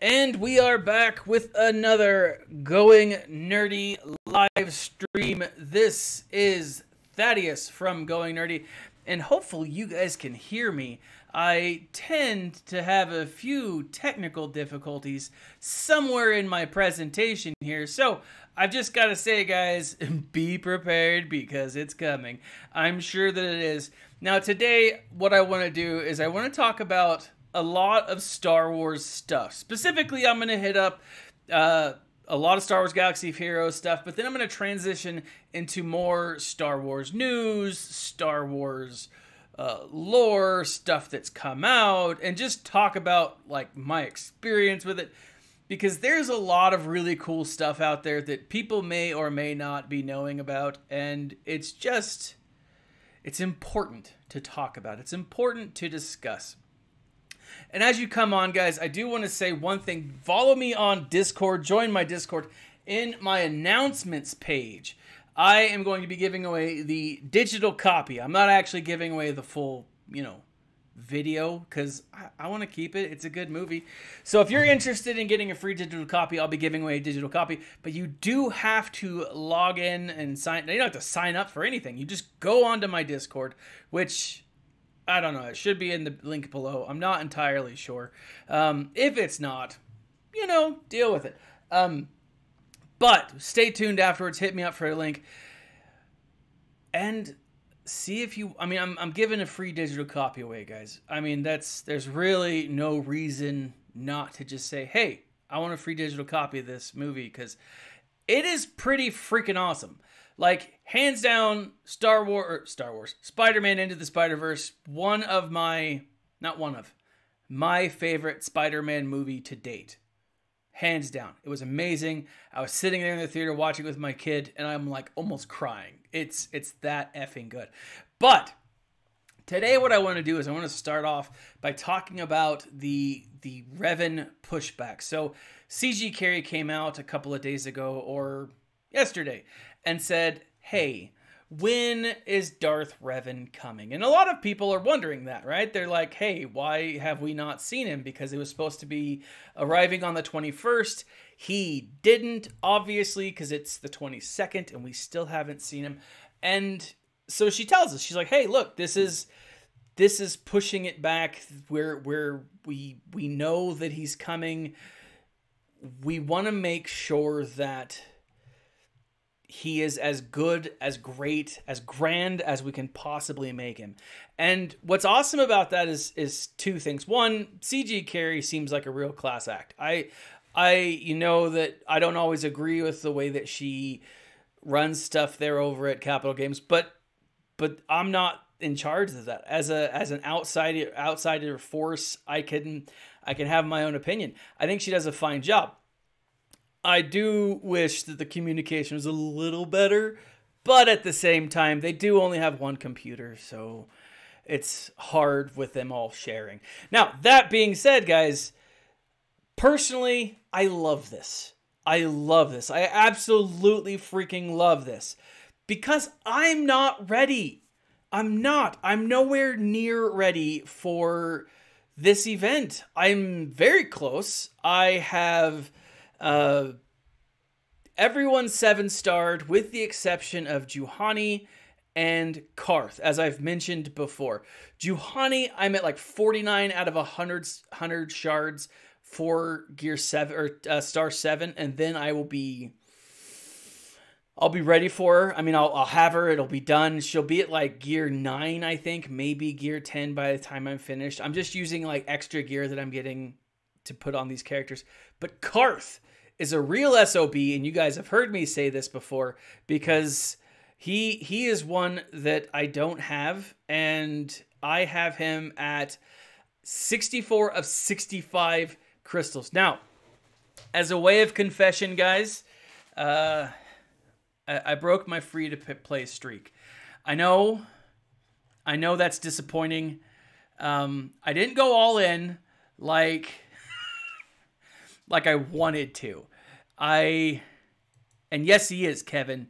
And we are back with another Going Nerdy live stream. This is Thaddeus from Going Nerdy, and hopefully you guys can hear me. I tend to have a few technical difficulties somewhere in my presentation here, so I've just got to say, guys, be prepared because it's coming. I'm sure that it is. Now, today, what I want to do is I want to talk about a lot of Star Wars stuff. Specifically, I'm going to hit up a lot of Star Wars Galaxy of Heroes stuff, but then I'm going to transition into more Star Wars news, Star Wars lore, stuff that's come out, and just talk about like my experience with it, because there's a lot of really cool stuff out there that people may or may not be knowing about, and it's important to talk about. It's important to discuss. And as you come on, guys, I do want to say one thing. Follow me on Discord. Join my Discord. In my announcements page, I am going to be giving away the digital copy. I'm not actually giving away the full, video, because I want to keep it. It's a good movie. So if you're interested in getting a free digital copy, I'll be giving away a digital copy. But you do have to log in and sign. You don't have to sign up for anything. You just go onto my Discord, which I don't know. It should be in the link below. I'm not entirely sure. If it's not, deal with it. But stay tuned afterwards. Hit me up for a link. And see if you... I'm giving a free digital copy away, guys. There's really no reason not to just say, hey, I want a free digital copy of this movie, because it is pretty freaking awesome. Like, hands down, Spider-Man Into the Spider-Verse, my favorite Spider-Man movie to date. Hands down. It was amazing. I was sitting there in the theater watching it with my kid, and I'm like almost crying. It's that effing good. But today what I want to do is I want to start off by talking about the Revan pushback. So CG Carey came out a couple of days ago, or yesterday, and said, hey, when is Darth Revan coming? And a lot of people are wondering that, right? They're like, hey, why have we not seen him? Because it was supposed to be arriving on the 21st. He didn't, obviously, because it's the 22nd, and we still haven't seen him. And so she tells us, she's like, hey, look, this is pushing it back where we know that he's coming. We want to make sure that he is as good, as great, as grand as we can possibly make him. And what's awesome about that is two things. One, CG Carey seems like a real class act. I that I don't always agree with the way that she runs stuff there over at Capital Games, but I'm not in charge of that. As an outsider force, I can have my own opinion. I think she does a fine job. I do wish that the communication was a little better, but at the same time, they do only have one computer, so it's hard with them all sharing. Now, that being said, guys, personally, I love this. I absolutely freaking love this, because I'm not ready. I'm nowhere near ready for this event. I'm very close. I have... everyone 7-starred with the exception of Juhani and Karth, as I've mentioned before. Juhani, I'm at like 49 out of 100 shards for Gear 7 or Star 7, and then I'll be ready for her. I'll have her. It'll be done. She'll be at like Gear 9, I think, maybe Gear 10 by the time I'm finished. I'm just using like extra gear that I'm getting to put on these characters. But Karth is a real SOB, and you guys have heard me say this before, because he is one that I don't have, and I have him at 64 of 65 crystals. Now, as a way of confession, guys, I broke my free-to-play streak. I know that's disappointing. I didn't go all in like I wanted to. And yes, he is, Kevin.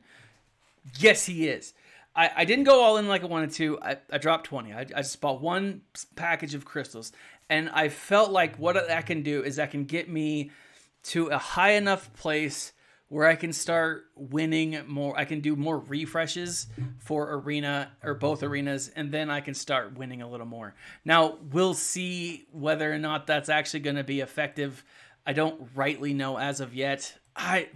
Yes, he is. I didn't go all in like I wanted to. I dropped 20. I just bought one package of crystals. And I felt like what that can do is that can get me to a high enough place where I can start winning more. I can do more refreshes for arena or both arenas, and then I can start winning a little more. Now, we'll see whether or not that's actually going to be effective. I don't rightly know as of yet. I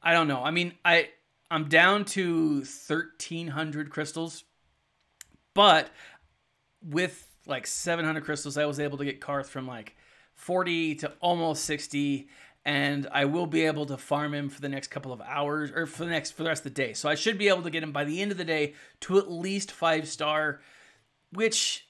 don't know. I mean, I'm down to 1,300 crystals, but with like 700 crystals, I was able to get Karth from like 40 to almost 60, and I will be able to farm him for the next couple of hours, or for the rest of the day. So I should be able to get him by the end of the day to at least 5-star, which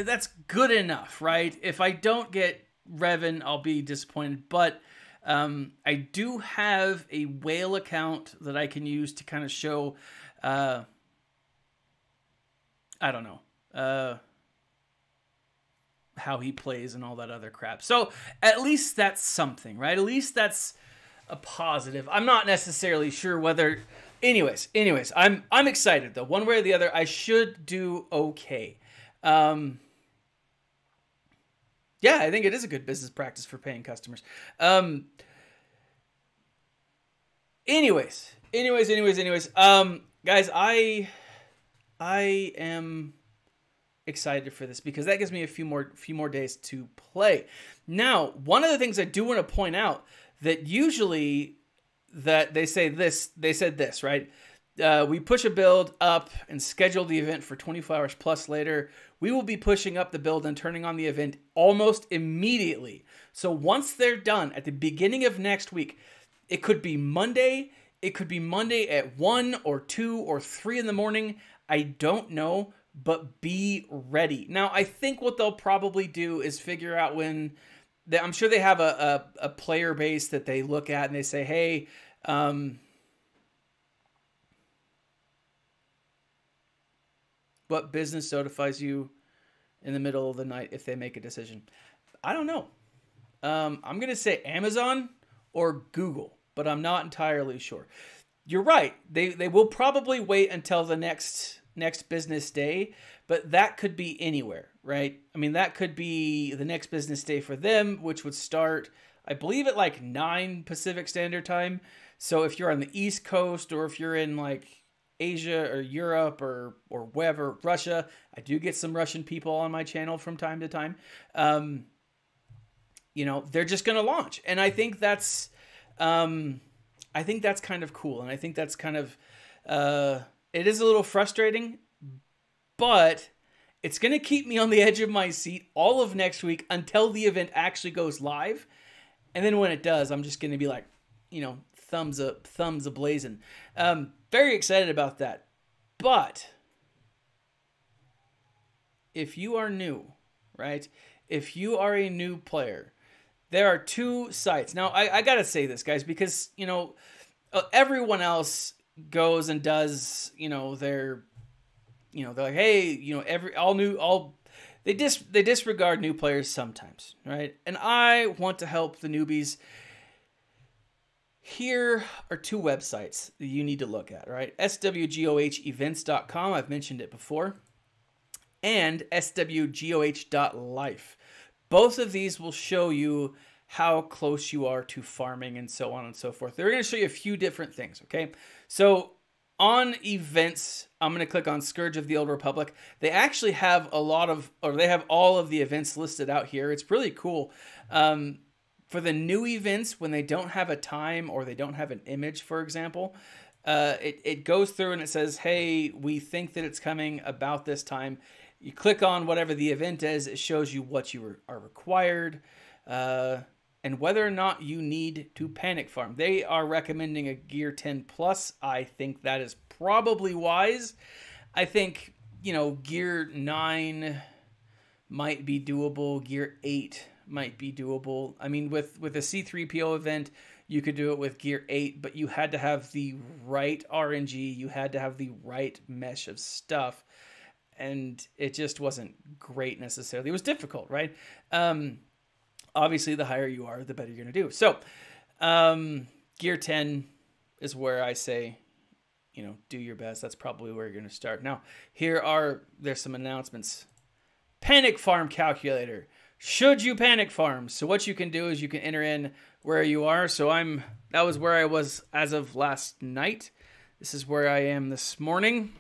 that's good enough, right? If I don't get Revan, I'll be disappointed, but I do have a whale account that I can use to kind of show, I don't know, how he plays and all that other crap. So at least that's something, right? At least that's a positive. I'm not necessarily sure whether, anyways, I'm excited though. One way or the other, I should do okay. Yeah, I think it is a good business practice for paying customers. Anyways, guys, I am excited for this because that gives me a few more days to play. Now, one of the things I do want to point out that usually that they said this, right? We push a build up and schedule the event for 24 hours plus later. We will be pushing up the build and turning on the event almost immediately. So once they're done at the beginning of next week, it could be Monday. It could be Monday at 1 or 2 or 3 in the morning. I don't know, but be ready. Now, I think what they'll probably do is figure out when... I'm sure they have a player base that they look at and they say, hey... what business notifies you in the middle of the night if they make a decision? I don't know. I'm going to say Amazon or Google, but I'm not entirely sure. You're right. They will probably wait until the next business day, but that could be anywhere, right? I mean, that could be the next business day for them, which would start, I believe, at like 9 Pacific Standard Time. So if you're on the East Coast or if you're in like Asia or Europe or wherever, Russia, I do get some Russian people on my channel from time to time. You know, they're just going to launch. And I think that's kind of cool. And I think that's kind of, it is a little frustrating, but it's going to keep me on the edge of my seat all of next week until the event actually goes live. And then when it does, I'm just going to be like, you know, thumbs ablazing. Very excited about that. But if you are new, right? If you are a new player, there are 2 sites. Now, I got to say this, guys, because, you know, everyone else goes and does, you know, they're like, hey, you know, they disregard new players sometimes, right? And I want to help the newbies. Here are 2 websites that you need to look at, right? SWGOHevents.com, I've mentioned it before, and SWGOH.life. Both of these will show you how close you are to farming and so on and so forth. They're going to show you a few different things, okay? So on events, I'm going to click on Scourge of the Old Republic. They actually have they have all of the events listed out here. It's really cool. For the new events, when they don't have a time or they don't have an image, for example, it goes through and it says, hey, we think that it's coming about this time. You click on whatever the event is, it shows you what you are required, and whether or not you need to panic farm. They are recommending a Gear 10 Plus. I think that is probably wise. I think, you know, Gear 9 might be doable. Gear 8 might be doable. I mean, with a C3PO event, you could do it with Gear 8, but you had to have the right RNG. You had to have the right mesh of stuff. And it just wasn't great necessarily. It was difficult, right? Obviously, the higher you are, the better you're going to do. So, Gear 10 is where I say, you know, do your best. That's probably where you're going to start. Now, there's some announcements. Panic Farm Calculator. Should you panic farm? So what you can do is you can enter in where you are. So that was where I was as of last night. This is where I am this morning.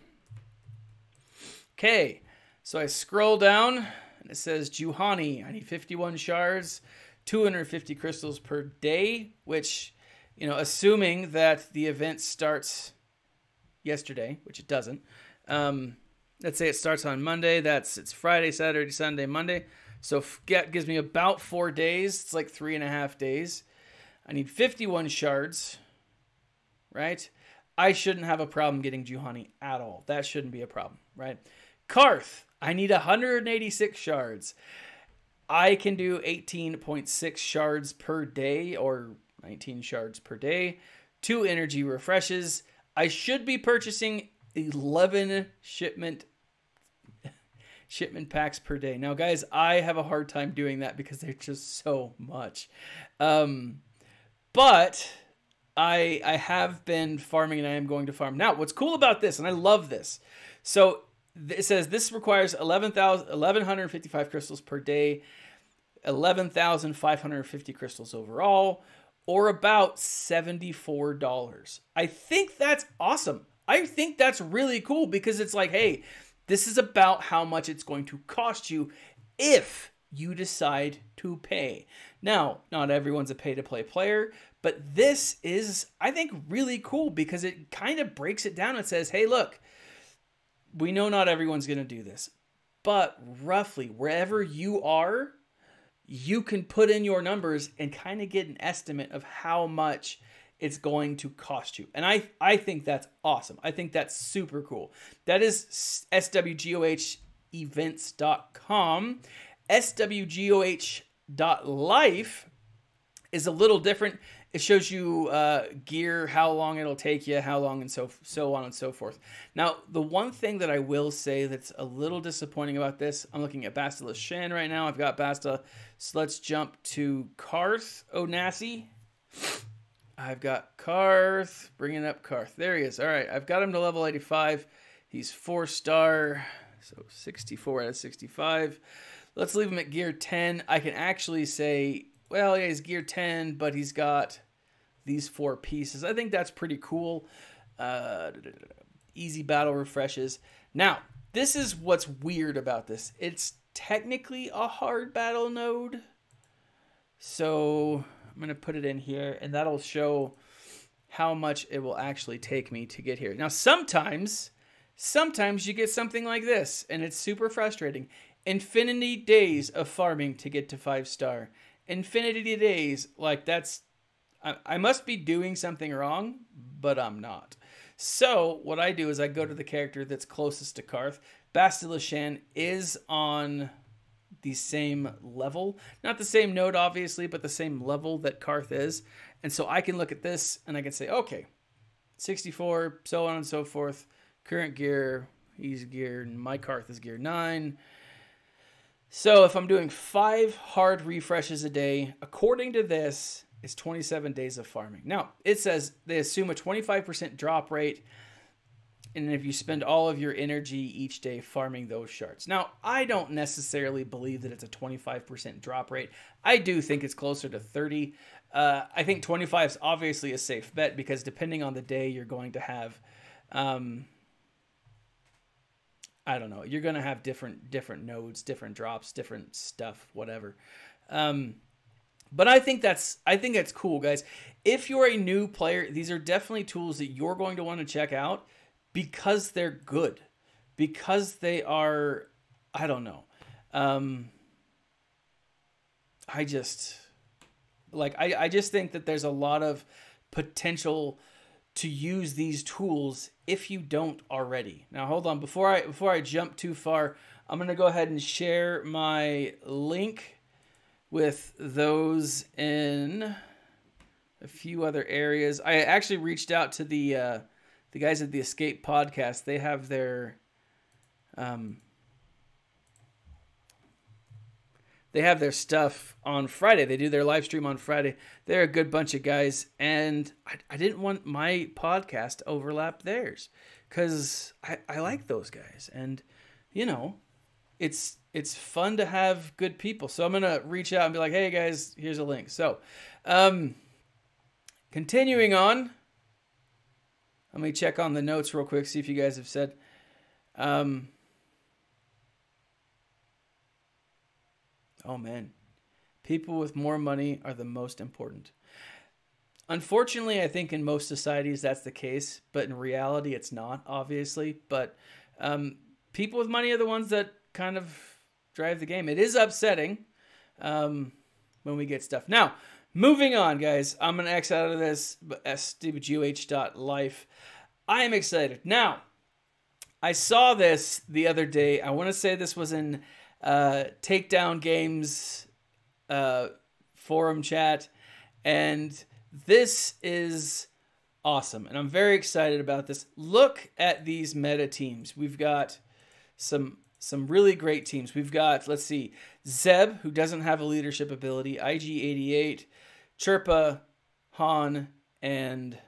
Okay, so I scroll down and it says Juhani. I need 51 shards, 250 crystals per day, which, assuming that the event starts yesterday, which it doesn't. Let's say it starts on Monday. It's Friday, Saturday, Sunday, Monday. So that gives me about 4 days. It's like 3.5 days. I need 51 shards, right? I shouldn't have a problem getting Juhani at all. That shouldn't be a problem, right? Karth, I need 186 shards. I can do 18.6 shards per day or 19 shards per day. 2 energy refreshes. I should be purchasing 11 shipment packs per day. Now, guys, I have a hard time doing that because they're just so much. But I have been farming and I am going to farm. Now, what's cool about this, and I love this. So it says this requires 1,155 crystals per day, 11,550 crystals overall, or about $74. I think that's awesome. I think that's really cool because it's like, hey, this is about how much it's going to cost you if you decide to pay. Now, not everyone's a pay-to-play player, but this is, I think, really cool because it kind of breaks it down and says, hey, look, we know not everyone's going to do this, but roughly wherever you are, you can put in your numbers and kind of get an estimate of how much it's going to cost you. And I think that's awesome. I think that's super cool. That is SWGOH events.com. SWGOH.life is a little different. It shows you gear, how long it'll take you, how long, and so on and so forth. Now, the one thing that I will say that's a little disappointing about this, I'm looking at Bastila Shan right now. I've got Basta. So let's jump to Karth Onasi. I've got Karth, bringing up Karth. There he is. All right, I've got him to level 85. He's 4-star, so 64 out of 65. Let's leave him at gear 10. I can actually say, well, yeah, he's gear 10, but he's got these 4 pieces. I think that's pretty cool. Easy battle refreshes. Now, this is what's weird about this. It's technically a hard battle node. So I'm going to put it in here, and that'll show how much it will actually take me to get here. Now, sometimes you get something like this, and it's super frustrating. Infinity days of farming to get to 5-star. Infinity days, like that's... I must be doing something wrong, but I'm not. So what I do is I go to the character that's closest to Karth. Bastila Shan is on the same level. Not the same node, obviously, but the same level that Karth is. And so I can look at this and I can say, okay, 64, so on and so forth. Current gear, he's gear, my Karth is gear 9. So if I'm doing 5 hard refreshes a day, according to this, it's 27 days of farming. Now, it says they assume a 25% drop rate, and if you spend all of your energy each day farming those shards. Now, I don't necessarily believe that it's a 25% drop rate. I do think it's closer to 30. I think 25 is obviously a safe bet because depending on the day, you're going to have... I don't know. You're going to have different nodes, different drops, different stuff, whatever. But I think that's cool, guys. If you're a new player, these are definitely tools that you're going to want to check out because they're good. Because they are, I don't know. I just think that there's a lot of potential to use these tools if you don't already. Now, hold on. Before I jump too far, I'm going to go ahead and share my link with those in a few other areas. I actually reached out to the guys at the Escape Podcast. They have their stuff on Friday. They do their live stream on Friday. They're a good bunch of guys, and I didn't want my podcast to overlap theirs because I like those guys, and you know, it's it's fun to have good people. So I'm going to reach out and be like, hey guys, here's a link. So, continuing on, let me check on the notes real quick, see if you guys have said, oh man, people with more money are the most important. Unfortunately, I think in most societies that's the case, but in reality it's not, obviously. But people with money are the ones that kind of drive the game. It is upsetting when we get stuff. Now, moving on, guys. I'm going to X out of this, but SWGOH.life. I am excited. Now, I saw this the other day. I want to say this was in Takedown Games forum chat, and this is awesome, and I'm very excited about this. Look at these meta teams. We've got some really great teams. We've got, let's see, Zeb, who doesn't have a leadership ability, IG-88, Chirpa, Han, and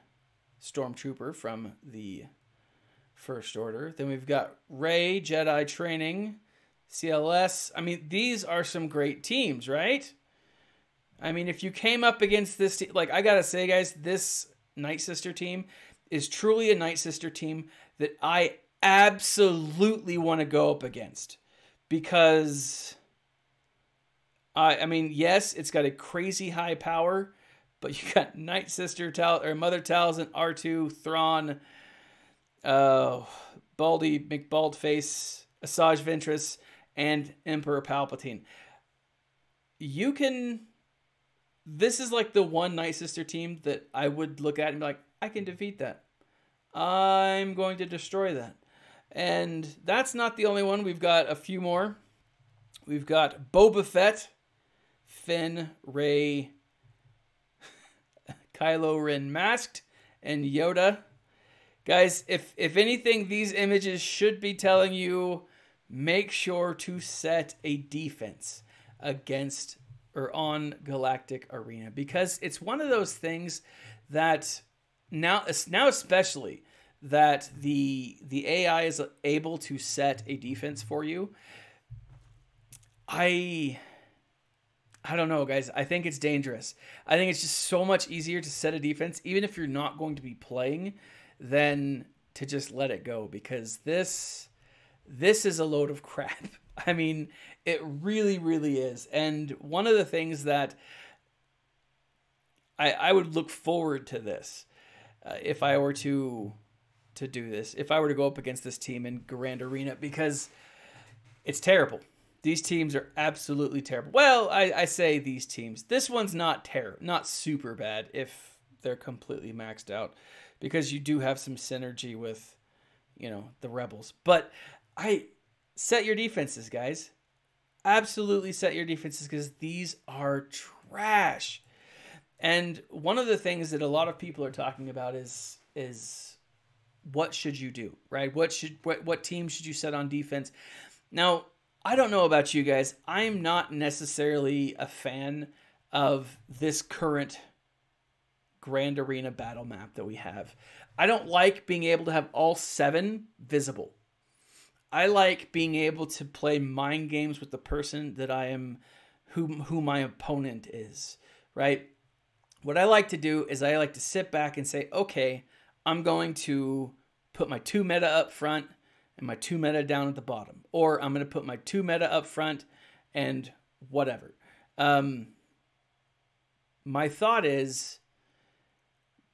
Stormtrooper from the First Order. Then we've got Rey, Jedi Training, CLS. I mean, these are some great teams, right? I mean, if you came up against this team, like, I gotta say, guys, this Night Sister team is truly a Night Sister team that I absolutely want to go up against, because I mean, yes, it's got a crazy high power, but you got Night Sister or Mother Talzin, R2, Thrawn, Baldy McBaldface, Asajj Ventress, and Emperor Palpatine. You can. This is like the one Night Sister team that I would look at and be like, I can defeat that. I'm going to destroy that. And that's not the only one. We've got a few more. We've got Boba Fett, Finn, Rey, Kylo Ren masked, and Yoda. Guys, if anything, these images should be telling you, make sure to set a defense against or on Galactic Arena, because it's one of those things that now especially that the AI is able to set a defense for you. I don't know, guys. I think it's dangerous. I think it's just so much easier to set a defense, even if you're not going to be playing, than to just let it go, because this is a load of crap. I mean, it really, really is. And one of the things that I would look forward to this, if I were to do this, if I were to go up against this team in Grand Arena, because it's terrible. These teams are absolutely terrible. Well, I say these teams. This one's not super bad if they're completely maxed out, because you do have some synergy with, the Rebels. But set your defenses, guys. Absolutely set your defenses, because these are trash. And one of the things that a lot of people are talking about is what should you do, right? What team should you set on defense? Now, I don't know about you guys. I'm not necessarily a fan of this current Grand Arena battle map that we have. I don't like being able to have all 7 visible. I like being able to play mind games with the person that I am, who my opponent is, right? What I like to do is I like to sit back and say, okay, I'm going to put my 2 meta up front and my 2 meta down at the bottom. Or I'm going to put my 2 meta up front and whatever. My thought is,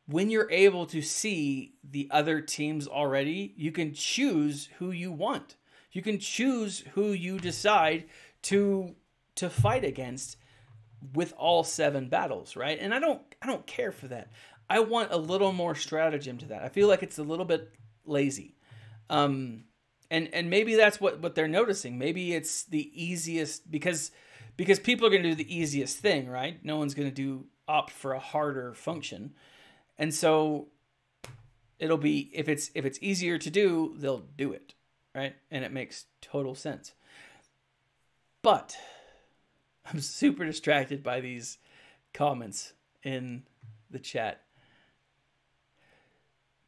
when you're able to see the other teams already, you can choose who you want. You can choose who you decide to fight against with all 7 battles, right? And I don't care for that. I want a little more stratagem to that. I feel like it's a little bit lazy. And maybe that's what they're noticing. Maybe it's the easiest, because people are going to do the easiest thing, right? No one's going to opt for a harder function. And so it'll be, if it's easier to do, they'll do it, right? And it makes total sense. But I'm super distracted by these comments in the chat.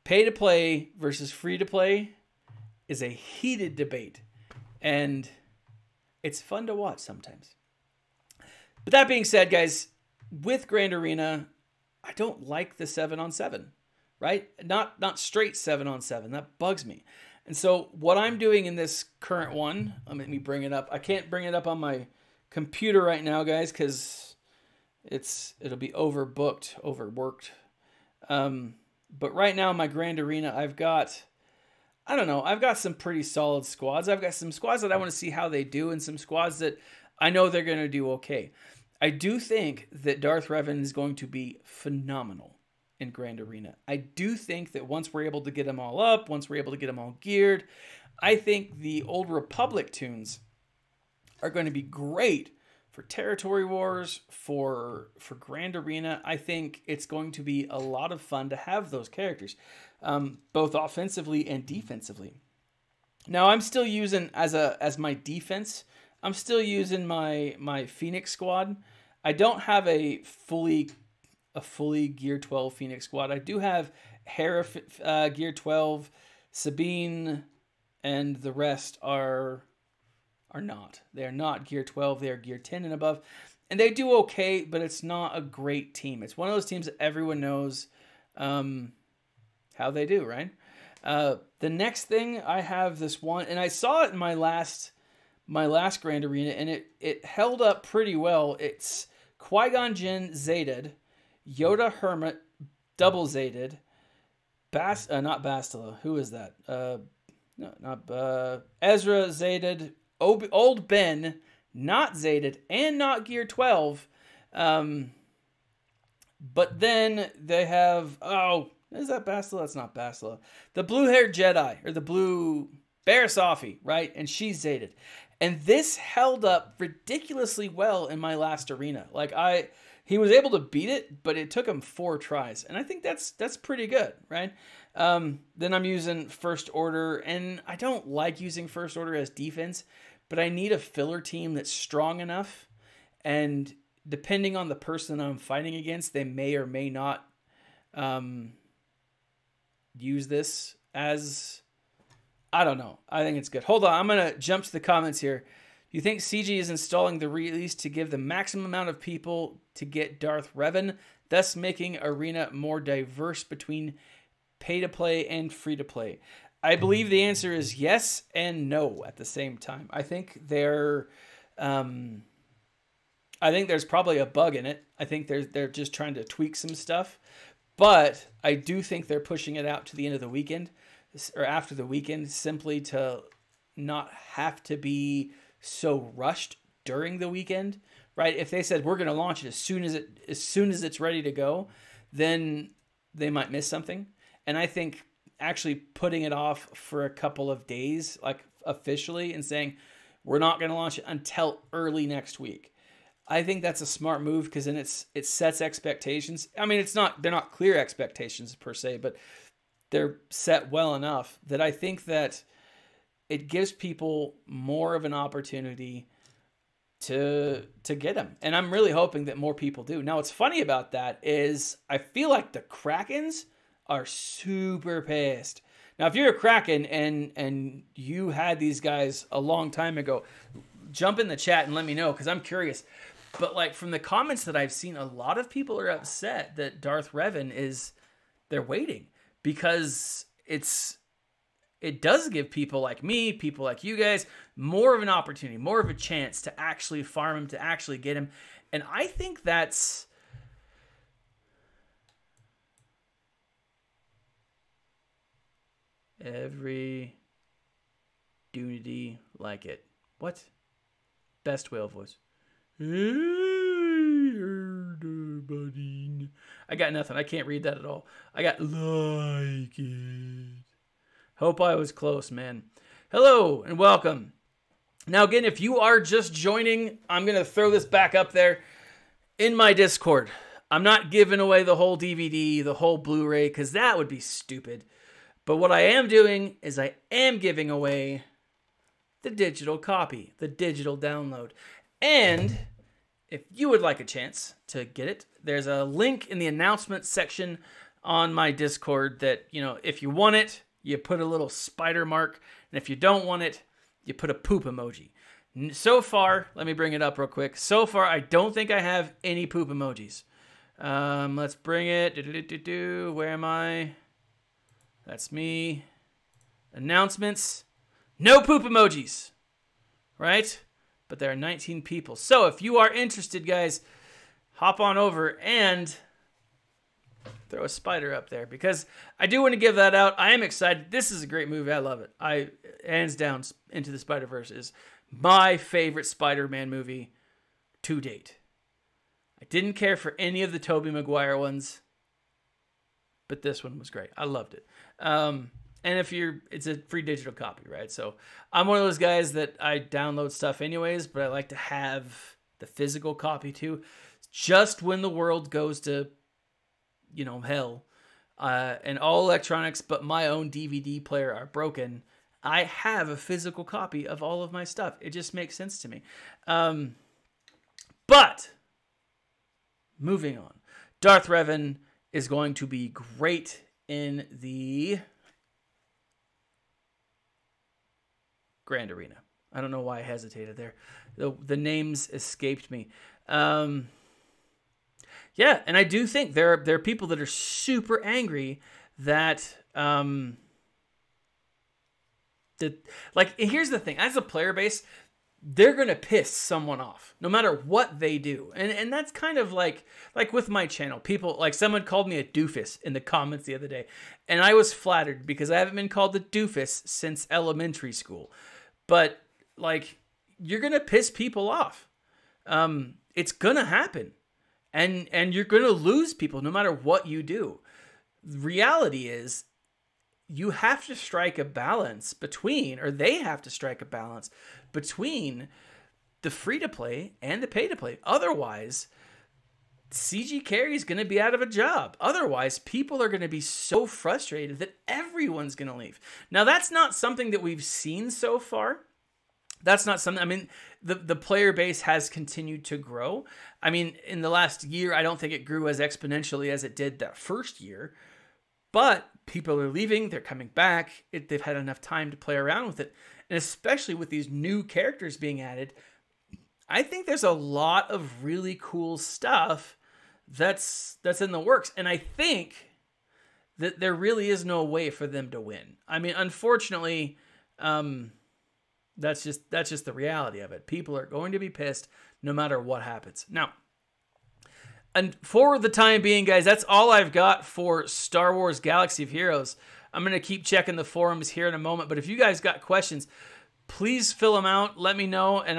Pay to play versus free to play is a heated debate. And It's fun to watch sometimes. But that being said, guys, with Grand Arena, I don't like the 7-on-7, right? Not straight 7-on-7. That bugs me. And so what I'm doing in this current one, let me bring it up. I can't bring it up on my computer right now, guys, because it'll be overworked. But right now, my Grand Arena, I've got some pretty solid squads. I've got some squads that I want to see how they do, and some squads that I know they're going to do okay. I do think that Darth Revan is going to be phenomenal in Grand Arena. I do think that once we're able to get them all up, once we're able to get them all geared, I think the Old Republic tunes are going to be great for Territory Wars, for Grand Arena. I think it's going to be a lot of fun to have those characters, both offensively and defensively. Now, I'm still using, as my defense, I'm still using my Phoenix squad. I don't have a fully Gear 12 Phoenix squad. I do have Hera Gear 12, Sabine, and the rest are not. They are not Gear 12. They are Gear 10 and above. And they do okay, but it's not a great team. It's one of those teams that everyone knows how they do, right? The next thing, I have this one, and I saw it in my last Grand Arena, and it held up pretty well. It's Qui-Gon Jinn Zated, Yoda Hermit double Zated, not Bastila. Who is that? Ezra Zated, Old Ben, not Zated, and not Gear 12. But then they have, is that Bastila? That's not Bastila. The blue-haired Jedi, or the blue Bear Safi, right? And she's Zated. And this held up ridiculously well in my last arena. Like, he was able to beat it, but it took him 4 tries. And I think that's pretty good, right? Then I'm using First Order, and I don't like using First Order as defense, but I need a filler team that's strong enough. And depending on the person I'm fighting against, they may or may not use this as... I don't know. I think it's good. Hold on. I'm going to jump to the comments here. Do you think CG is installing the release to give the maximum amount of people to get Darth Revan, thus making Arena more diverse between pay-to-play and free-to-play? I believe the answer is yes and no at the same time. I think there's probably a bug in it. I think they're just trying to tweak some stuff. But I do think they're pushing it out to the end of the weekend, or after the weekend, simply to not have to be so rushed during the weekend, right? If they said we're going to launch it as soon as it's ready to go, then they might miss something. And I think actually putting it off for a couple of days, like officially, and saying we're not going to launch it until early next week, I think that's a smart move, because then it sets expectations. I mean, they're not clear expectations per se, but they're set well enough that I think that it gives people more of an opportunity to get them. And I'm really hoping that more people do. Now, what's funny about that is I feel like the Krakens are super pissed. Now, if you're a Kraken and you had these guys a long time ago, jump in the chat and let me know, because I'm curious. But like, from the comments that I've seen, a lot of people are upset that Darth Revan they're waiting. Because it does give people like me, people like you guys, more of an opportunity, more of a chance to actually farm him, to actually get him. And I think that's... Every Dunity like it. What? Best whale voice. I got nothing. I can't read that at all. I got like it. Hope I was close, man. Hello and welcome. Now, again, if you are just joining, I'm going to throw this back up there in my Discord. I'm not giving away the whole DVD, the whole Blu-ray, because that would be stupid. But what I am doing is I am giving away the digital copy, the digital download. And if you would like a chance to get it, there's a link in the announcement section on my Discord that, if you want it, you put a little spider mark. And if you don't want it, you put a poop emoji. So far, let me bring it up real quick. So far, I don't think I have any poop emojis. Let's bring it. Where am I? That's me. Announcements. No poop emojis. Right? But there are 19 people. So if you are interested, guys, hop on over and throw a spider up there, because I do want to give that out. I am excited. This is a great movie. I love it. Hands down, Into the Spider-Verse is my favorite Spider-Man movie to date. I didn't care for any of the Tobey Maguire ones, but this one was great. I loved it. And it's a free digital copy, right? So I'm one of those guys that I download stuff anyways, but I like to have the physical copy too. Just when the world goes to, hell, and all electronics but my own DVD player are broken, I have a physical copy of all of my stuff. It just makes sense to me. But moving on, Darth Revan is going to be great in the Grand Arena. I don't know why I hesitated there. The names escaped me. Yeah, and I do think there are people that are super angry that here's the thing. As a player base, they're going to piss someone off no matter what they do. And that's kind of like with my channel. People, like someone called me a doofus in the comments the other day. And I was flattered because I haven't been called a doofus since elementary school. But you're going to piss people off. It's going to happen. And you're going to lose people no matter what you do. The reality is you have to strike a balance between, or they have to strike a balance between the free-to-play and the pay-to-play. Otherwise, CG Carry is going to be out of a job. Otherwise, people are going to be so frustrated that everyone's going to leave. Now, that's not something that we've seen so far. That's not something, I mean, the player base has continued to grow. I mean, in the last year, I don't think it grew as exponentially as it did that first year. But people are leaving, they're coming back. They've had enough time to play around with it. And especially with these new characters being added, I think there's a lot of really cool stuff that's in the works. And I think that there really is no way for them to win. I mean, unfortunately, that's just the reality of it. People are going to be pissed no matter what happens. Now, and for the time being, guys, that's all I've got for Star Wars Galaxy of Heroes. I'm going to keep checking the forums here in a moment, but if you guys got questions, please fill them out. Let me know, and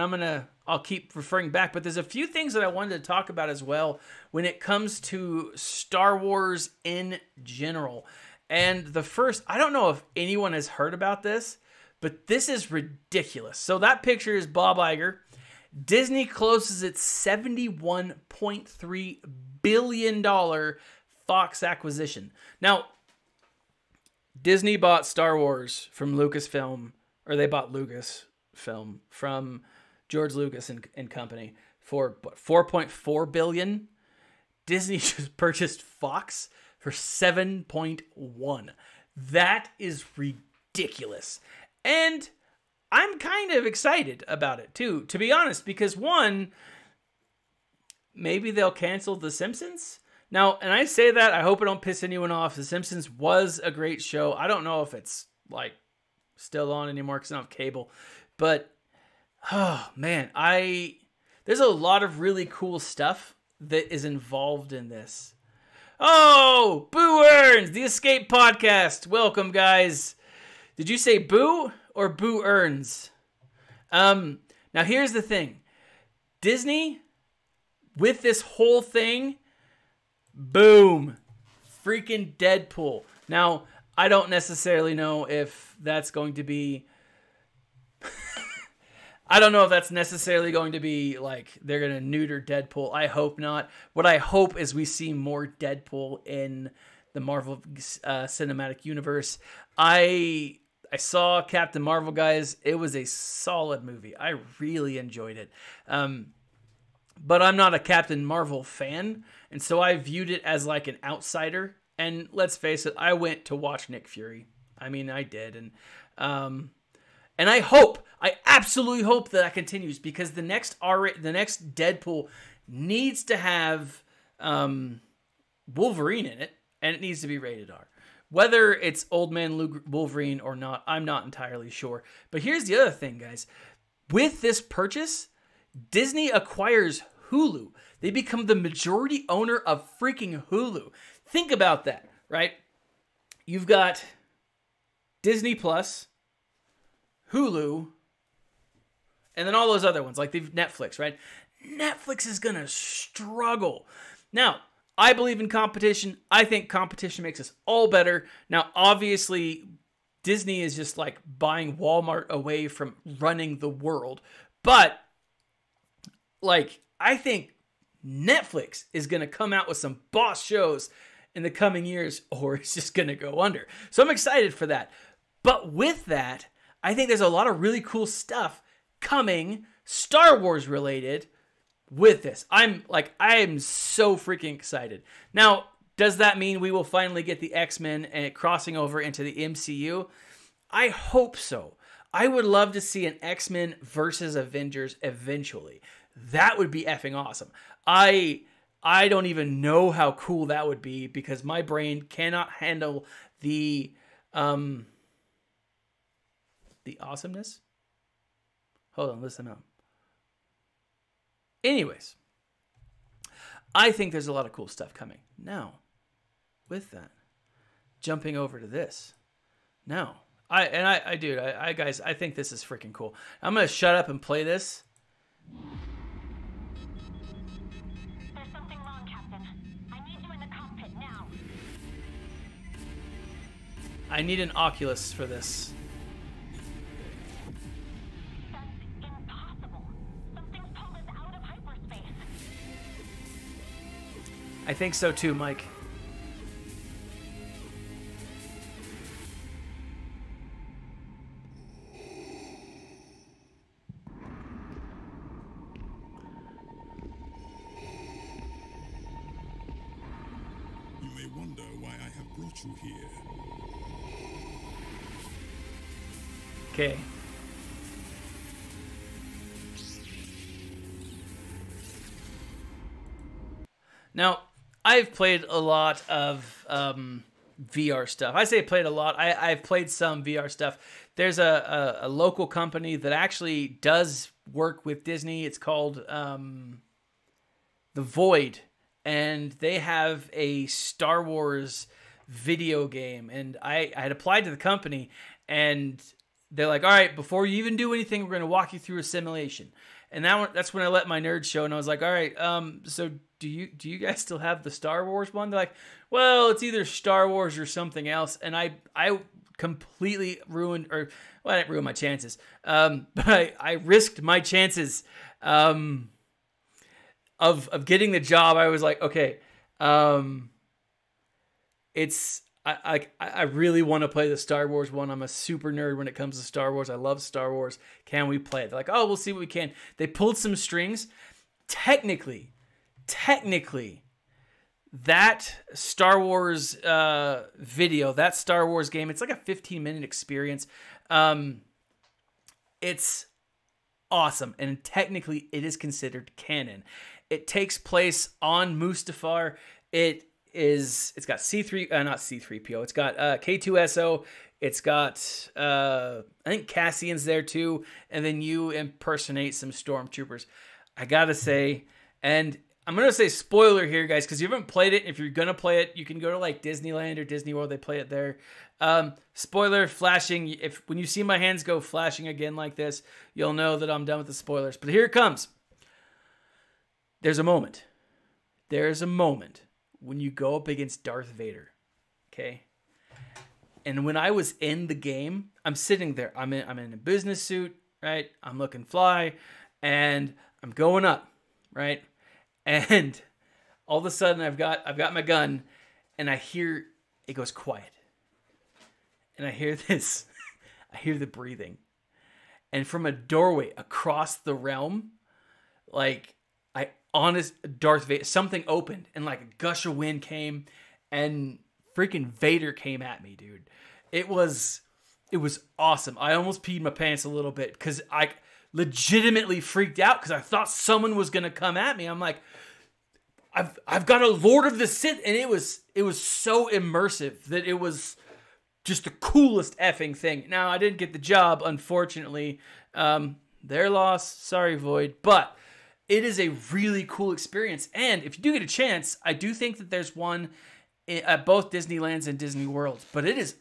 I'll keep referring back. But there's a few things that I wanted to talk about as well when it comes to Star Wars in general. And the first, I don't know if anyone has heard about this, but this is ridiculous. So that picture is Bob Iger. Disney closes its $71.3 billion Fox acquisition. Now, Disney bought Star Wars from Lucasfilm, or they bought Lucasfilm from George Lucas and company for what, $4.4 billion. Disney just purchased Fox for $7.1. That is ridiculous. And I'm kind of excited about it too, to be honest, because one, maybe they'll cancel The Simpsons. Now, and I say that, I hope I don't piss anyone off. The Simpsons was a great show. I don't know if it's still on anymore because I don't have cable, but oh man, there's a lot of really cool stuff that is involved in this. Oh, Boo Earns, the Escape Podcast. Welcome, guys. Did you say Boo or Boo Earns? Now here's the thing. Disney, with this whole thing, boom, freaking Deadpool. Now, I don't necessarily know if that's going to be... I don't know if that's necessarily going to be they're going to neuter Deadpool. I hope not. What I hope is we see more Deadpool in the Marvel Cinematic Universe. I saw Captain Marvel, guys. It was a solid movie. I really enjoyed it. But I'm not a Captain Marvel fan, and so I viewed it as an outsider. And let's face it, I went to watch Nick Fury. I mean, I did. And And I absolutely hope that continues, because the next Deadpool needs to have Wolverine in it, and it needs to be rated R. Whether it's Old Man Luke Wolverine or not, I'm not entirely sure. But here's the other thing, guys. With this purchase, Disney acquires Hulu. They become the majority owner of freaking Hulu. Think about that, right? You've got Disney Plus, Hulu, and then all those other ones, like the Netflix, right? Netflix is going to struggle. Now, I believe in competition. I think competition makes us all better. Now, obviously, Disney is just like buying Walmart away from running the world. But, like, I think Netflix is going to come out with some boss shows in the coming years, or it's just going to go under. So I'm excited for that. But with that, I think there's a lot of really cool stuff coming, Star Wars related, with this. I am so freaking excited. Now, does that mean we will finally get the X-Men and crossing over into the MCU? I hope so. I would love to see an X-Men versus Avengers eventually. That would be effing awesome. I don't even know how cool that would be, because my brain cannot handle the awesomeness. Hold on, listen up. Anyways, I think there's a lot of cool stuff coming. Now, with that, jumping over to this. Now, guys, I think this is freaking cool. I'm going to shut up and play this. There's something wrong, Captain. I need you in the cockpit now. I need an Oculus for this. I think so too, Mike. You may wonder why I have brought you here. Okay. Now, I've played a lot of VR stuff. I say played a lot. I've played some VR stuff. There's a local company that actually does work with Disney. It's called The Void, and they have a Star Wars video game. And I had applied to the company, and they're like, all right, before you even do anything, we're going to walk you through a simulation. And that's when I let my nerd show, and I was like, all right, so do you guys still have the Star Wars one? They're like, well, it's either Star Wars or something else. And I completely ruined, or, well, I didn't ruin my chances, but I risked my chances of getting the job. I was like, okay, I really want to play the Star Wars one. I'm a super nerd when it comes to Star Wars. I love Star Wars. Can we play it? They're like, oh, we'll see what we can. They pulled some strings. Technically, that Star Wars video, that Star Wars game, it's like a 15-minute experience. It's awesome, and technically it is considered canon. It takes place on Mustafar. It's got not C3PO. It's got K2SO. It's got I think Cassian's there too, and then you impersonate some stormtroopers. I gotta say, and I'm gonna say spoiler here, guys, because you haven't played it. If you're gonna play it, you can go to like Disneyland or Disney World. They play it there. Spoiler flashing. When you see my hands go flashing again like this, you'll know that I'm done with the spoilers. But here it comes. There's a moment when you go up against Darth Vader, okay? And when I was in the game, I'm sitting there. I'm in a business suit, right? I'm looking fly, and I'm going up, right? And all of a sudden, I've got my gun, and I hear it goes quiet, and I hear this. I hear the breathing, and from a doorway across the realm, like Darth Vader, something opened, and like a gush of wind came, and freaking Vader came at me, dude. It was It was awesome. I almost peed my pants a little bit because I legitimately freaked out because I thought someone was going to come at me. I'm like, I've got a Lord of the Sith, and it was so immersive that it was just the coolest effing thing. Now, I didn't get the job, unfortunately. Their loss. Sorry, Void. But it is a really cool experience. And if you do get a chance, I do think that there's one at both Disneylands and Disney World. But it is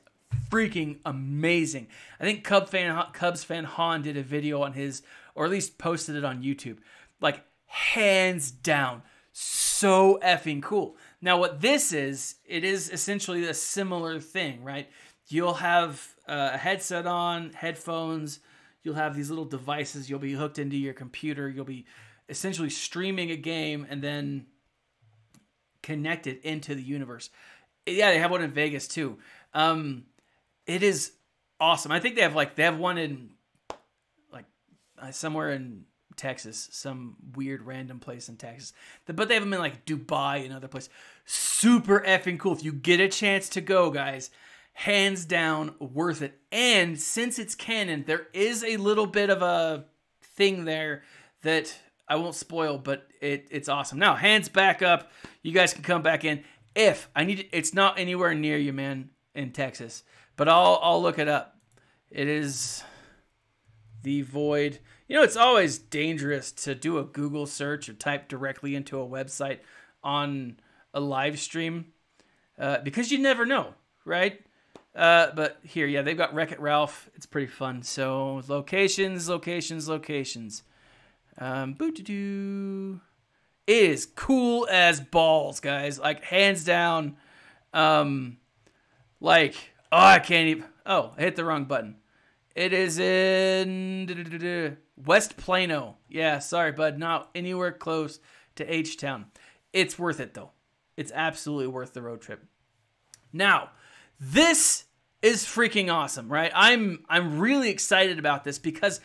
freaking amazing. I think Cubs fan Han did a video on his, or at least posted it on YouTube. Like, hands down, so effing cool. Now, what this is, it is essentially a similar thing, right? You'll have a headset on, headphones. You'll have these little devices. You'll be hooked into your computer. You'll be essentially streaming a game and then connected into the universe. Yeah, they have one in Vegas too. It is awesome. I think they have one in somewhere in Texas, some weird random place in Texas. But they have them in like Dubai and other places. Super effing cool. If you get a chance to go, guys, hands down worth it. And since it's canon, there is a little bit of a thing there that I won't spoil, but it's awesome. Now, hands back up. You guys can come back in. If I need it, it's not anywhere near you, man, in Texas. But I'll look it up. It is the Void. You know, it's always dangerous to do a Google search or type directly into a website on a live stream because you never know, right? But here, yeah, they've got Wreck-It Ralph. It's pretty fun. So locations. Boo-doo-doo. It is cool as balls, guys. Like, hands down. I can't even. Oh, I hit the wrong button. It is in West Plano. Yeah, sorry, bud. Not anywhere close to H-Town. It's worth it, though. It's absolutely worth the road trip. Now, this is freaking awesome, right? I'm really excited about this because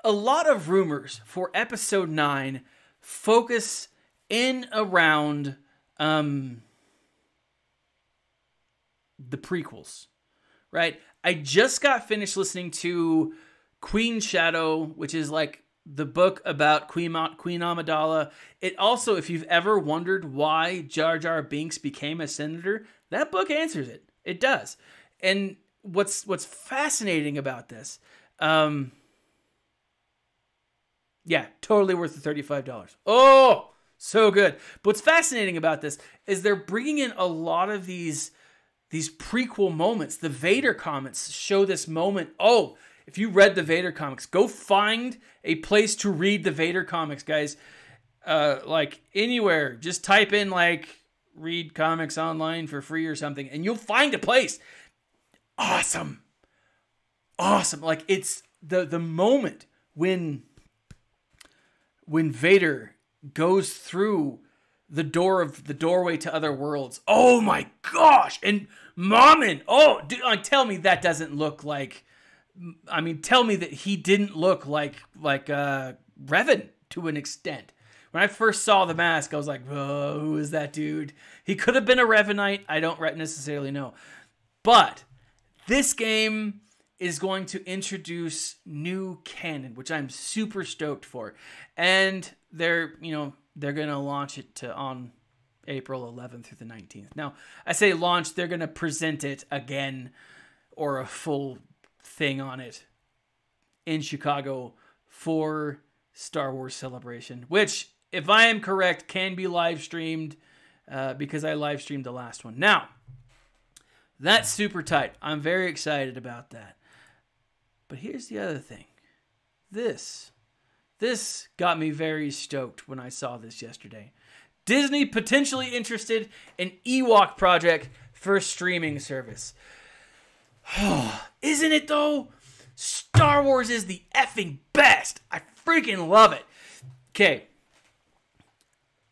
a lot of rumors for Episode 9 focus in around the prequels, right? I just got finished listening to Queen Shadow, which is like the book about Queen Amidala. It also, if you've ever wondered why Jar Jar Binks became a senator, that book answers it. It does. And what's fascinating about this, yeah, totally worth the $35. Oh, so good. But what's fascinating about this is they're bringing in a lot of these prequel moments. The Vader comics show this moment. Oh, if you read the Vader comics, go find a place to read the Vader comics, guys. Like anywhere, just type in like read comics online for free or something, and you'll find a place. Awesome. Like it's the moment when Vader goes through the doorway to other worlds. Oh my gosh. And Mommin. Oh, dude, tell me that doesn't look like, I mean, tell me that he didn't look like Revan to an extent. When I first saw the mask, I was like, oh, who is that dude? He could have been a Revanite. I don't necessarily know. But this game is going to introduce new canon, which I'm super stoked for. And they're going to launch it on April 11th through the 19th. Now, I say launch, they're going to present it again or a full thing on it in Chicago for Star Wars Celebration, which, if I am correct, can be live streamed because I live streamed the last one. Now, that's super tight. I'm very excited about that. But here's the other thing. This got me very stoked when I saw this yesterday. Disney potentially interested in Ewok project for streaming service. Isn't it though? Star Wars is the effing best. I freaking love it. Okay.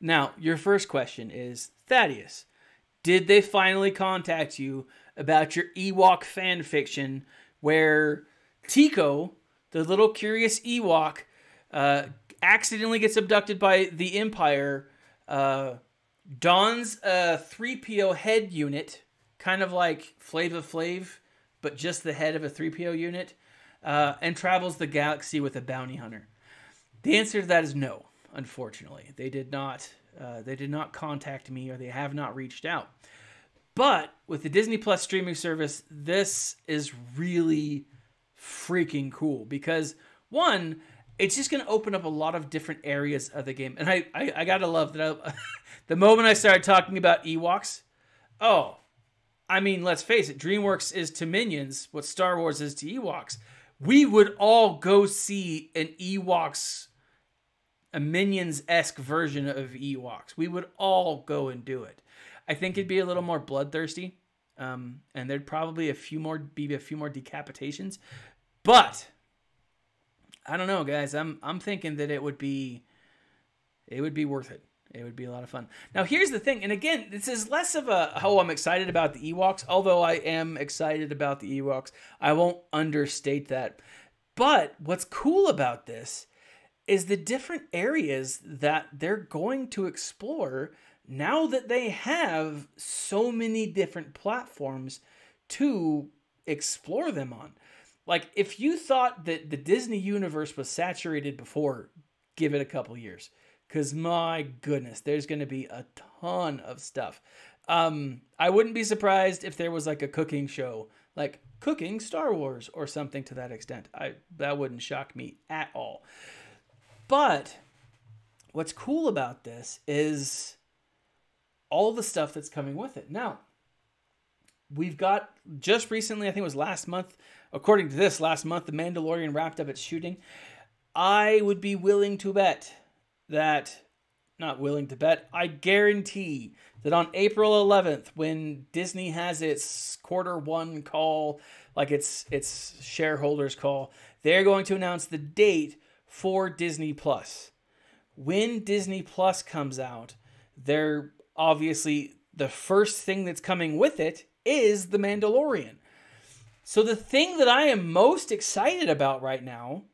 Now, your first question is, Thaddeus, did they finally contact you about your Ewok fan fiction where Tico, the little curious Ewok, accidentally gets abducted by the Empire, dons a 3PO head unit, kind of like Flava Flav but just the head of a 3PO unit, and travels the galaxy with a bounty hunter? The answer to that is no. Unfortunately, they did not. They did not contact me, or they have not reached out. But with the Disney Plus streaming service, this is really freaking cool because, one, it's just going to open up a lot of different areas of the game. And I got to love that. The moment I started talking about Ewoks, let's face it, DreamWorks is to Minions what Star Wars is to Ewoks. We would all go see a Minions-esque version of Ewoks. We would all go and do it. I think it'd be a little more bloodthirsty, and there'd probably be a few more decapitations. But I don't know, guys. I'm thinking that it would be worth it. It would be a lot of fun. Now, here's the thing, and again, this is less of I'm excited about the Ewoks, although I am excited about the Ewoks. I won't understate that. But what's cool about this is the different areas that they're going to explore now that they have so many different platforms to explore them on. Like, if you thought that the Disney universe was saturated before, give it a couple years. Because, my goodness, there's going to be a ton of stuff. I wouldn't be surprised if there was like a cooking show, like Cooking Star Wars or something to that extent. That wouldn't shock me at all. But what's cool about this is all the stuff that's coming with it. Now, we've got just recently, I think it was last month, according to this, last month, The Mandalorian wrapped up its shooting. I would be willing to bet that, I guarantee that on April 11th, when Disney has its Q1 call, like its shareholders call, they're going to announce the date for Disney Plus. When Disney Plus comes out, they're obviously the first thing that's coming with it is The Mandalorian. So the thing that I am most excited about right now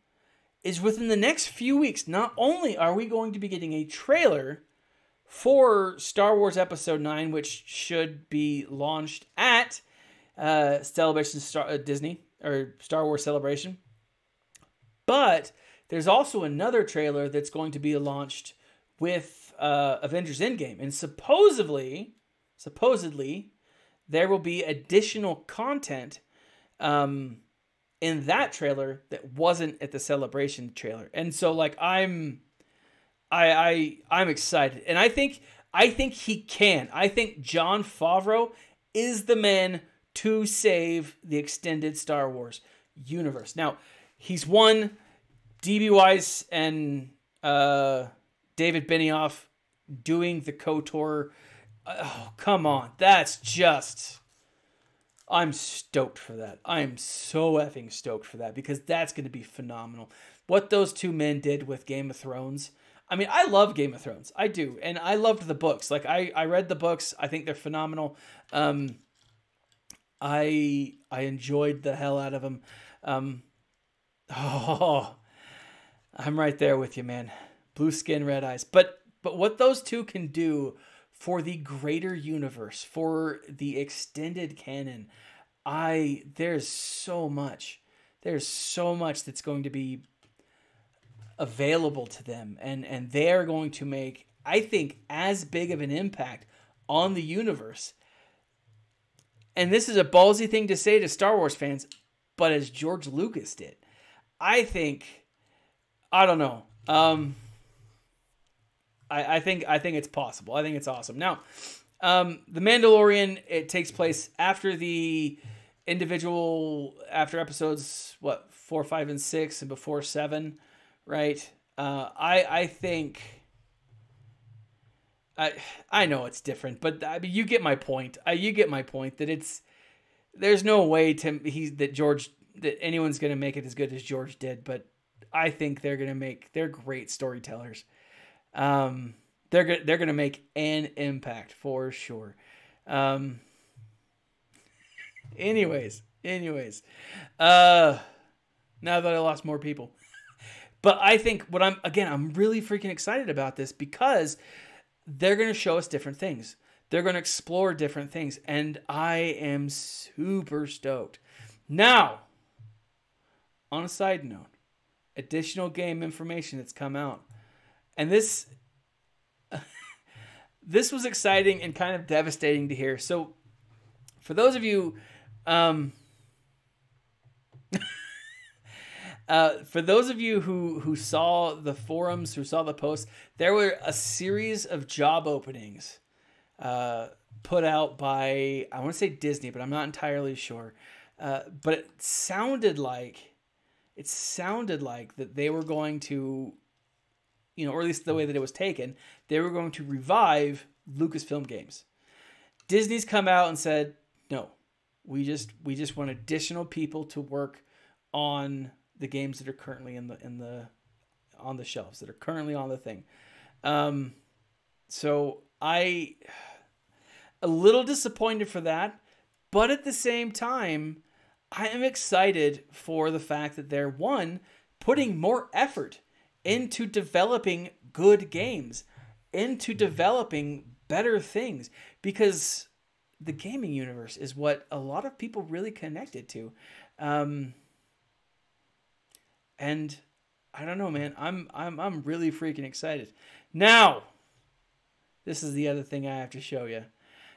is within the next few weeks, not only are we going to be getting a trailer for Star Wars Episode 9, which should be launched at Celebration Disney, or Star Wars Celebration, but there's also another trailer that's going to be launched with Avengers Endgame. And supposedly, there will be additional content in that trailer that wasn't at the Celebration trailer. And so, like, I'm excited. And I think he can. I think Jon Favreau is the man to save the extended Star Wars universe. Now, he's won D.B. Weiss and David Benioff doing the KOTOR. Oh, come on. That's just... I'm stoked for that. I am so effing stoked for that because that's going to be phenomenal. What those two men did with Game of Thrones. I mean, I love Game of Thrones. I do. And I loved the books. Like, I read the books. I think they're phenomenal. I enjoyed the hell out of them. I'm right there with you, man. Blue skin, red eyes. But what those two can do for the greater universe, for the extended canon, there's so much that's going to be available to them, and they're going to make, I think, as big of an impact on the universe. And this is a ballsy thing to say to Star Wars fans, but as George Lucas did. I don't know. I think it's possible. I think it's awesome. Now, The Mandalorian, it takes place after after episodes 4, 5, and 6, and before 7, right? I think I know it's different, but I mean, you get my point. You get my point that there's no way that anyone's going to make it as good as George did, but I think they're great storytellers. They're going to make an impact for sure. Anyways, now that I lost more people, but I think I'm really freaking excited about this because they're going to show us different things. They're going to explore different things. And I am super stoked. Now, on a side note, additional game information that's come out. And this this was exciting and kind of devastating to hear. So, for those of you who saw the forums, who saw the posts, there were a series of job openings put out by, I want to say Disney, but I'm not entirely sure. But it sounded like that they were going to, or at least the way that it was taken, they were going to revive Lucasfilm games. Disney's come out and said, no, we just want additional people to work on the games that are currently on the shelves, that are currently on the thing. So a little disappointed for that, but at the same time, I am excited for the fact that they're putting more effort into developing good games, into developing better things, because the gaming universe is what a lot of people really connected to. And I don't know, man, I'm really freaking excited. Now, this is the other thing I have to show you.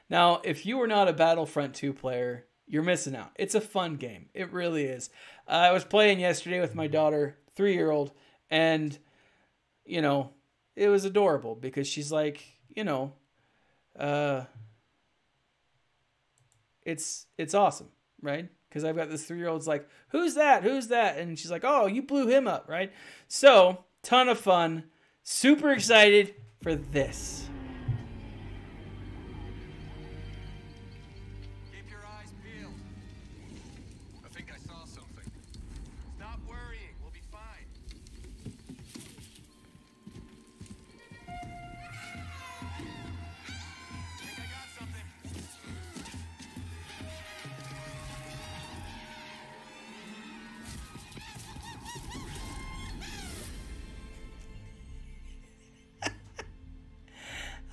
Now, if you are not a Battlefront 2 player, you're missing out. It's a fun game. It really is. I was playing yesterday with my daughter, 3-year-old, and, it was adorable because she's like, it's awesome, right? Because I've got this 3-year-old's like, who's that? Who's that? And she's like, oh, you blew him up, right? So, ton of fun. Super excited for this. Keep your eyes peeled. I think I saw something. Stop worrying. We'll be fine. Think I got something.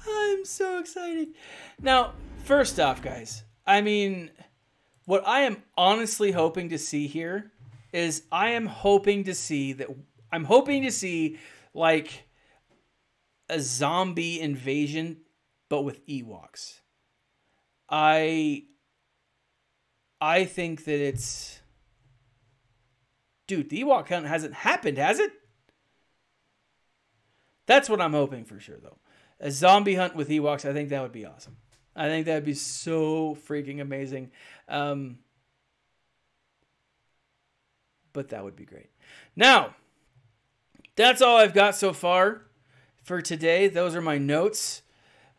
I'm so excited. Now, first off, guys, I mean, what I am honestly hoping to see here is I'm hoping to see like a zombie invasion, but with Ewoks. I think that it's... Dude, the Ewok hunt hasn't happened, has it? That's what I'm hoping for sure, though. A zombie hunt with Ewoks, I think that would be awesome. I think that would be so freaking amazing. But that would be great. Now, that's all I've got so far for today. Those are my notes.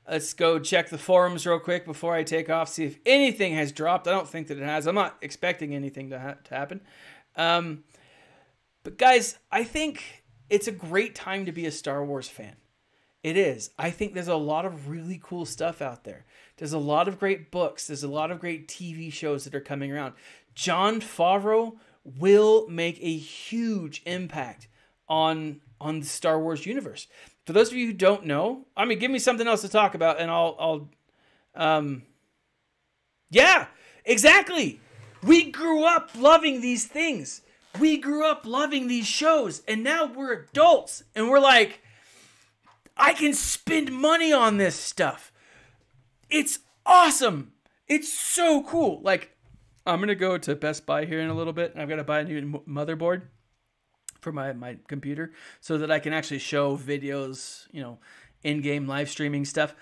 Let's go check the forums real quick before I take off, see if anything has dropped. I don't think that it has. I'm not expecting anything to happen. But guys, I think it's a great time to be a Star Wars fan. It is. I think there's a lot of really cool stuff out there. There's a lot of great books. There's a lot of great TV shows that are coming around. Jon Favreau will make a huge impact on the Star Wars universe. For those of you who don't know, I mean, give me something else to talk about and yeah, exactly. We grew up loving these things. We grew up loving these shows, and now we're adults, and we're like, I can spend money on this stuff. It's awesome. It's so cool. Like, I'm going to go to Best Buy here in a little bit, and I've got to buy a new motherboard for my computer so that I can actually show videos, in-game live streaming stuff.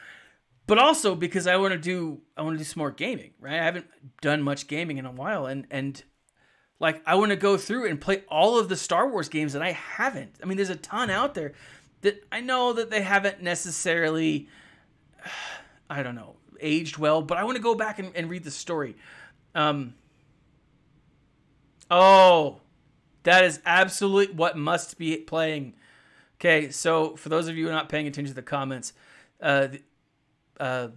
But also because I want to do some more gaming, right? I haven't done much gaming in a while, and like, I want to go through and play all of the Star Wars games that I haven't. I mean, there's a ton out there that I know that they haven't necessarily, I don't know, aged well, but I want to go back and read the story. Oh, that is absolutely what must be playing. Okay, so for those of you who are not paying attention to the comments, balls, I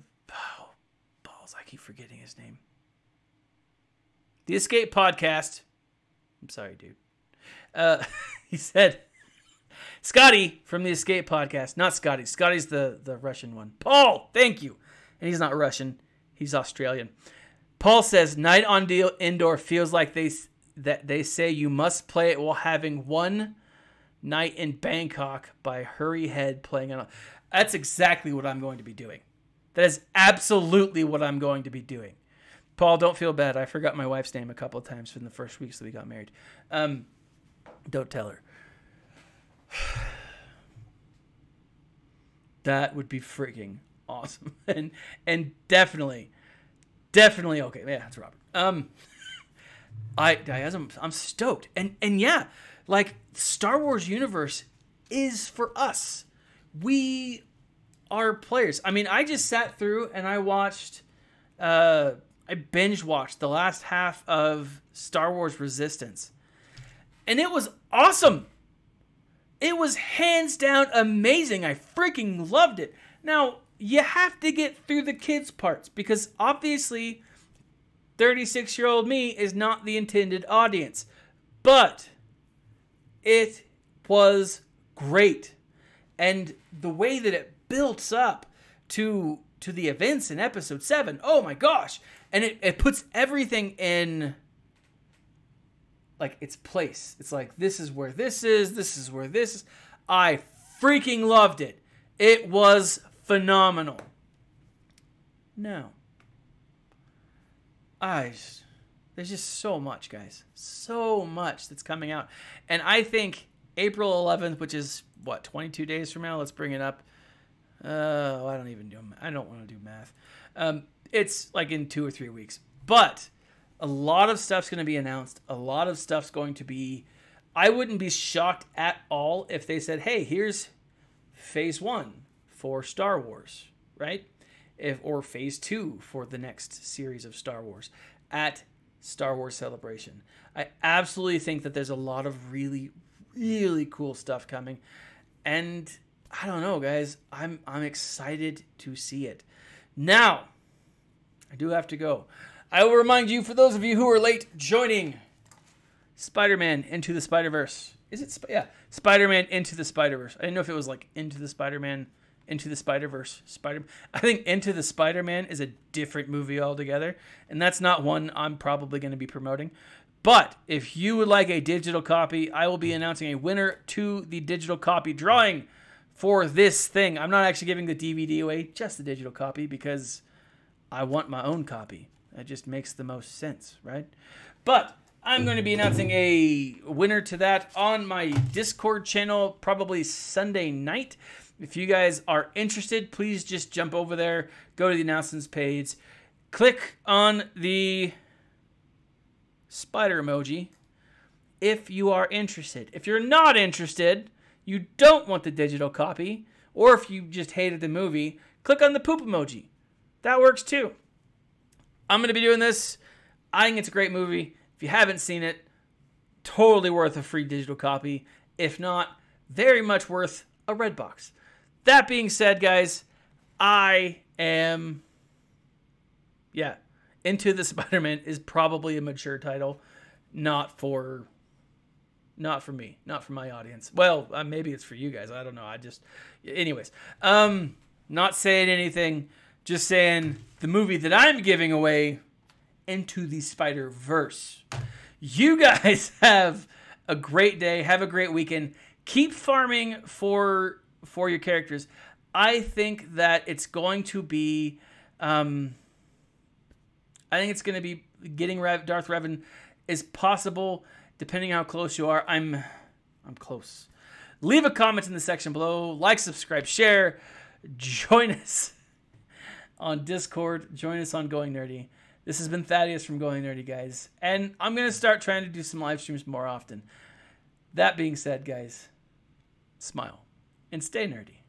keep forgetting his name. The Escape Podcast. I'm sorry, dude. He said, Scotty from the Escape Podcast. Not Scotty. Scotty's the Russian one. Paul, thank you. And he's not Russian. He's Australian. Paul says, Night on Indoor feels like they say you must play it while having one night in Bangkok by Hurry Head playing on. That's exactly what I'm going to be doing. That is absolutely what I'm going to be doing. Paul, don't feel bad. I forgot my wife's name a couple of times from the first weeks that we got married. Don't tell her. That would be freaking awesome. And definitely okay. Yeah, that's Robert. I'm stoked. And yeah, like Star Wars universe is for us. We are players. I mean, I just sat through and I watched I binge watched the last half of Star Wars Resistance. And it was awesome. It was hands down amazing. I freaking loved it. Now, you have to get through the kids' parts because obviously 36-year-old me is not the intended audience. But it was great. And the way that it builds up to the events in episode 7, oh my gosh. And it puts everything in like its place. It's like, this is where this is where this is. I freaking loved it. It was phenomenal. Now, there's just so much, guys. So much that's coming out. And I think April 11th, which is, 22 days from now? Let's bring it up. I don't want to do math. It's like in 2 or 3 weeks. But a lot of stuff's going to be announced. A lot of stuff's going to be... I wouldn't be shocked at all if they said, hey, here's phase 1 for Star Wars, right? Or phase 2 for the next series of Star Wars at Star Wars Celebration. I absolutely think that there's a lot of really, really cool stuff coming. And I don't know, guys. I'm excited to see it. Now, I do have to go. I will remind you, for those of you who are late joining Spider-Man Into the Spider-Verse. Is it? Yeah. Spider-Man Into the Spider-Verse. I didn't know if it was like Into the Spider-Man, Into the Spider-Verse. I think Into the Spider-Man is a different movie altogether. And that's not one I'm probably going to be promoting. But if you would like a digital copy, I will be announcing a winner to the digital copy drawing for this thing. I'm not actually giving the DVD away, just the digital copy, because I want my own copy. That just makes the most sense, right? But I'm going to be announcing a winner to that on my Discord channel, probably Sunday night. If you guys are interested, please just jump over there, go to the announcements page, click on the spider emoji if you are interested. If you're not interested, you don't want the digital copy, or if you just hated the movie, click on the poop emoji. That works too. I'm going to be doing this. I think it's a great movie. If you haven't seen it, totally worth a free digital copy. If not, very much worth a red box. That being said, guys, I am... Yeah. Into the Spider-Man is probably a mature title. Not for me. Not for my audience. Well, maybe it's for you guys. I don't know. Anyways. Not saying anything. Just saying the movie that I'm giving away, Into the Spider-Verse. You guys have a great day. Have a great weekend. Keep farming for your characters. I think that it's going to be... I think it's going to be getting Darth Revan is possible, depending how close you are. I'm close. Leave a comment in the section below. Like, subscribe, share. Join us on Discord. Join us on Going Nerdy. This has been Thaddeus from Going Nerdy, guys. And I'm going to start trying to do some live streams more often. That being said, guys, smile and stay nerdy.